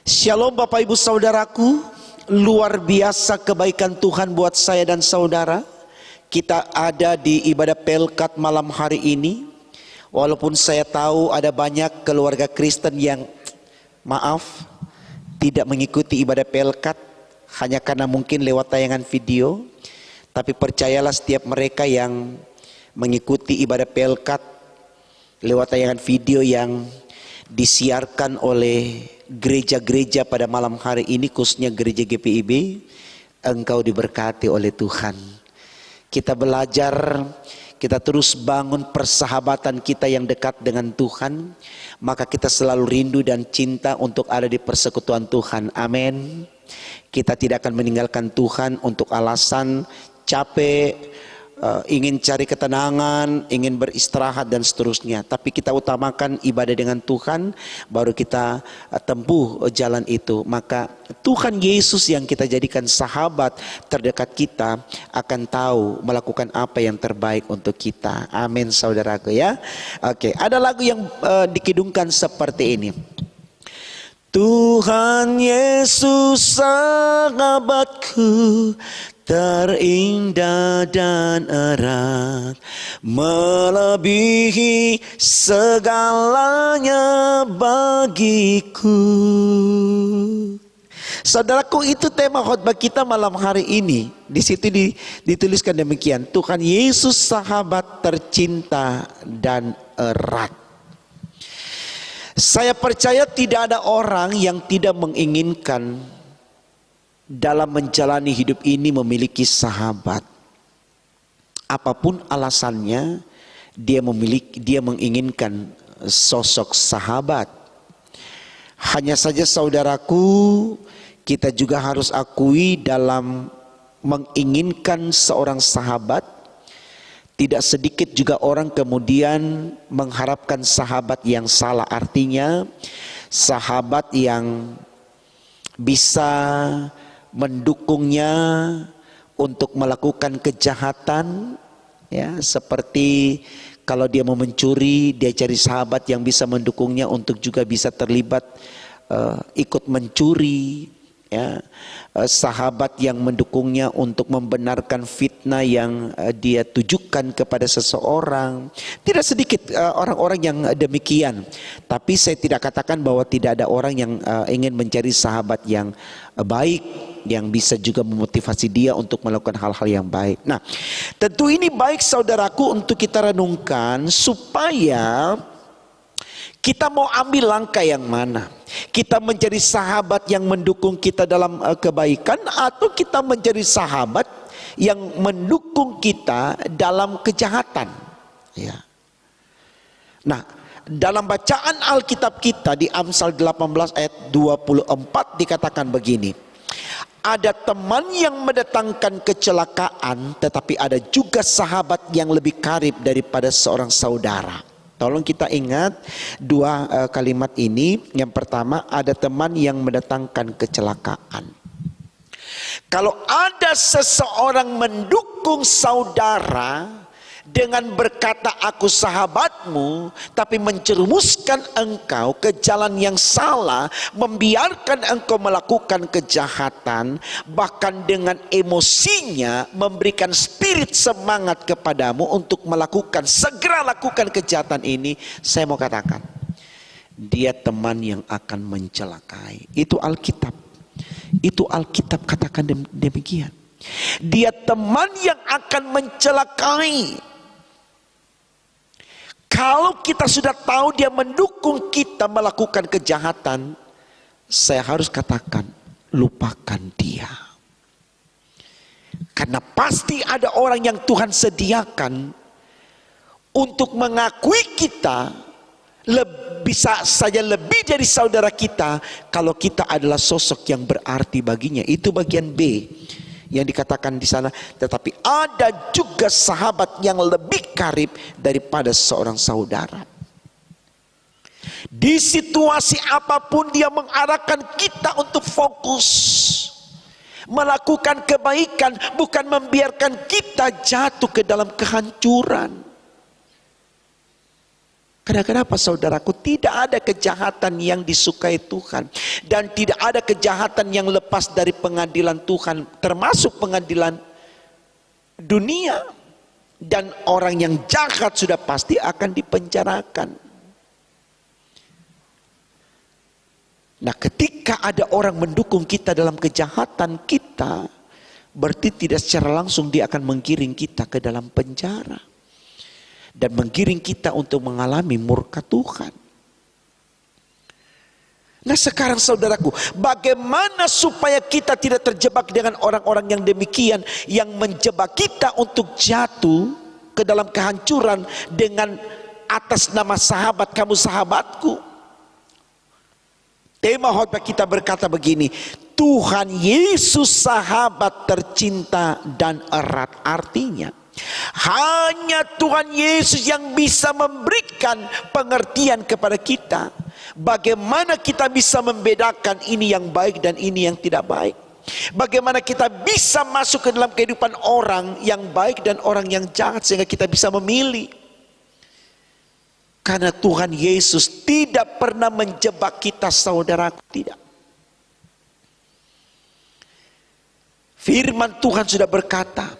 Shalom Bapak Ibu Saudaraku, luar biasa kebaikan Tuhan buat saya dan saudara. Kita ada di ibadah Pelkat malam hari ini. Walaupun saya tahu ada banyak keluarga Kristen yang tidak mengikuti ibadah Pelkat hanya karena mungkin lewat tayangan video. Tapi percayalah, setiap mereka yang mengikuti ibadah Pelkat lewat tayangan video yang disiarkan oleh gereja-gereja pada malam hari ini, khususnya gereja GPIB, engkau diberkati oleh Tuhan. Kita belajar, kita terus bangun persahabatan kita yang dekat dengan Tuhan, maka kita selalu rindu dan cinta untuk ada di persekutuan Tuhan. Amin. Kita tidak akan meninggalkan Tuhan untuk alasan capek, ingin cari ketenangan, ingin beristirahat dan seterusnya. Tapi kita utamakan ibadah dengan Tuhan, baru kita tempuh jalan itu. Maka Tuhan Yesus yang kita jadikan sahabat terdekat kita akan tahu melakukan apa yang terbaik untuk kita. Amin saudaraku ya. Oke, ada lagu yang dikidungkan seperti ini. Tuhan Yesus sahabatku, terindah dan erat, melebihi segalanya bagiku. Saudaraku, itu tema khotbah kita malam hari ini. Di situ dituliskan demikian, Tuhan Yesus sahabat tercinta dan erat. Saya percaya tidak ada orang yang tidak menginginkan dalam menjalani hidup ini memiliki sahabat. Apapun alasannya, dia menginginkan sosok sahabat. Hanya saja saudaraku, kita juga harus akui dalam menginginkan seorang sahabat, tidak sedikit juga orang kemudian mengharapkan sahabat yang salah. Artinya sahabat yang bisa mendukungnya untuk melakukan kejahatan, ya, seperti kalau dia mau mencuri, dia cari sahabat yang bisa mendukungnya untuk juga bisa terlibat ikut mencuri, ya. Sahabat yang mendukungnya untuk membenarkan fitnah yang dia tujukan kepada seseorang. Tidak sedikit orang-orang yang demikian. Tapi saya tidak katakan bahwa tidak ada orang yang ingin mencari sahabat yang baik, yang bisa juga memotivasi dia untuk melakukan hal-hal yang baik. Nah, tentu ini baik saudaraku untuk kita renungkan supaya kita mau ambil langkah yang mana. Kita mencari sahabat yang mendukung kita dalam kebaikan, atau kita mencari sahabat yang mendukung kita dalam kejahatan, ya. Nah, dalam bacaan Alkitab kita di Amsal 18 ayat 24 dikatakan begini. Ada teman yang mendatangkan kecelakaan, tetapi ada juga sahabat yang lebih karib daripada seorang saudara. Tolong kita ingat dua kalimat ini. Yang pertama, ada teman yang mendatangkan kecelakaan. Kalau ada seseorang mendukung saudara dengan berkata aku sahabatmu, tapi mencerumuskan engkau ke jalan yang salah, membiarkan engkau melakukan kejahatan, bahkan dengan emosinya memberikan spirit semangat kepadamu untuk segera lakukan kejahatan ini, saya mau katakan, dia teman yang akan mencelakai. Itu Alkitab. Itu Alkitab katakan demikian. Dia teman yang akan mencelakai. Kalau kita sudah tahu dia mendukung kita melakukan kejahatan, saya harus katakan, lupakan dia. Karena pasti ada orang yang Tuhan sediakan untuk mengakui kita, bisa saja lebih dari saudara kita, kalau kita adalah sosok yang berarti baginya. Itu bagian B yang dikatakan di sana. Tetapi ada juga sahabat yang lebih karib daripada seorang saudara. Di situasi apapun dia mengarahkan kita untuk fokus melakukan kebaikan, bukan membiarkan kita jatuh ke dalam kehancuran. Karena kenapa saudaraku? Tidak ada kejahatan yang disukai Tuhan. Dan tidak ada kejahatan yang lepas dari pengadilan Tuhan. Termasuk pengadilan dunia. Dan orang yang jahat sudah pasti akan dipenjarakan. Nah, ketika ada orang mendukung kita dalam kejahatan kita, berarti tidak secara langsung dia akan menggiring kita ke dalam penjara. Dan menggiring kita untuk mengalami murka Tuhan. Nah sekarang saudaraku, bagaimana supaya kita tidak terjebak dengan orang-orang yang demikian, yang menjebak kita untuk jatuh ke dalam kehancuran dengan atas nama sahabat, kamu sahabatku. Tema khotbah kita berkata begini, Tuhan Yesus sahabat tercinta dan erat. Artinya hanya Tuhan Yesus yang bisa memberikan pengertian kepada kita. Bagaimana kita bisa membedakan ini yang baik dan ini yang tidak baik. Bagaimana kita bisa masuk ke dalam kehidupan orang yang baik dan orang yang jahat sehingga kita bisa memilih. Karena Tuhan Yesus tidak pernah menjebak kita, saudaraku, tidak. Firman Tuhan sudah berkata,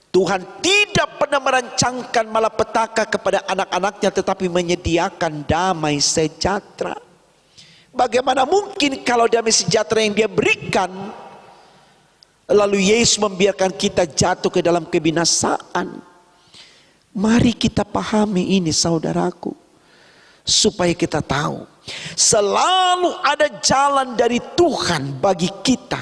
Tuhan tidak pernah merancangkan malapetaka kepada anak-anaknya, tetapi menyediakan damai sejahtera. Bagaimana mungkin kalau damai sejahtera yang dia berikan, lalu Yesus membiarkan kita jatuh ke dalam kebinasaan? Mari kita pahami ini saudaraku, supaya kita tahu selalu ada jalan dari Tuhan bagi kita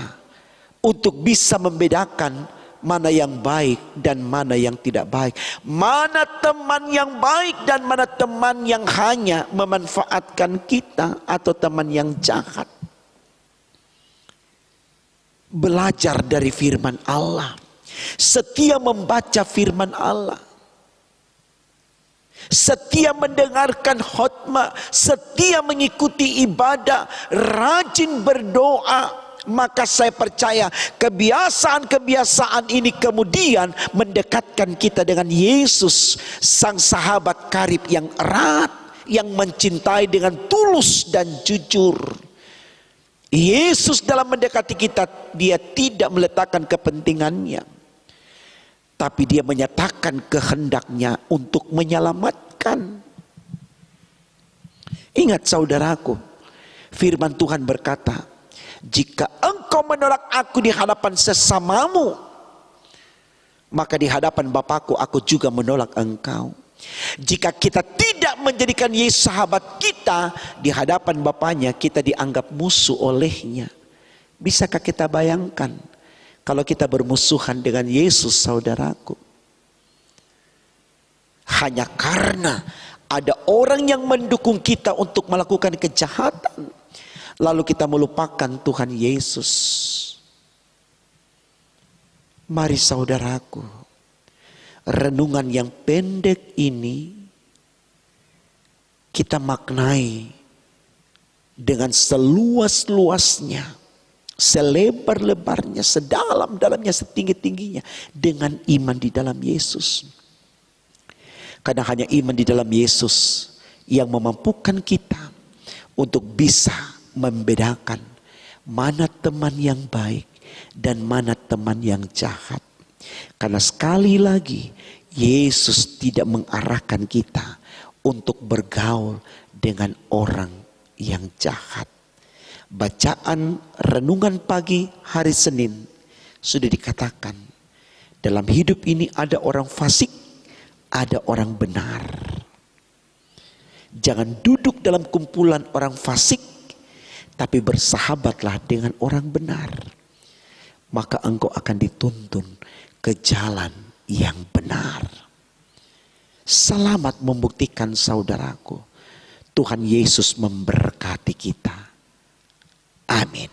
untuk bisa membedakan mana yang baik dan mana yang tidak baik, mana teman yang baik dan mana teman yang hanya memanfaatkan kita atau teman yang jahat. Belajar dari firman Allah, setia membaca firman Allah, setia mendengarkan khotbah, setia mengikuti ibadah, rajin berdoa. Maka saya percaya kebiasaan-kebiasaan ini kemudian mendekatkan kita dengan Yesus, sang sahabat karib yang erat, yang mencintai dengan tulus dan jujur. Yesus dalam mendekati kita, dia tidak meletakkan kepentingannya, tapi dia menyatakan kehendaknya untuk menyelamatkan. Ingat saudaraku, firman Tuhan berkata, jika engkau menolak aku di hadapan sesamamu, maka di hadapan Bapakku aku juga menolak engkau. Jika kita tidak menjadikan Yesus sahabat kita, di hadapan Bapaknya kita dianggap musuh olehnya. Bisakah kita bayangkan kalau kita bermusuhan dengan Yesus, saudaraku? Hanya karena ada orang yang mendukung kita untuk melakukan kejahatan, lalu kita melupakan Tuhan Yesus. Mari saudaraku, renungan yang pendek ini kita maknai dengan seluas-luasnya, selebar-lebarnya, sedalam-dalamnya, setinggi-tingginya, dengan iman di dalam Yesus. Karena hanya iman di dalam Yesus yang memampukan kita untuk bisa membedakan mana teman yang baik dan mana teman yang jahat. Karena sekali lagi Yesus tidak mengarahkan kita untuk bergaul dengan orang yang jahat. Bacaan renungan pagi hari Senin sudah dikatakan, dalam hidup ini ada orang fasik, ada orang benar. Jangan duduk dalam kumpulan orang fasik, tapi bersahabatlah dengan orang benar. Maka engkau akan dituntun ke jalan yang benar. Selamat membuktikan saudaraku. Tuhan Yesus memberkati kita. Amin.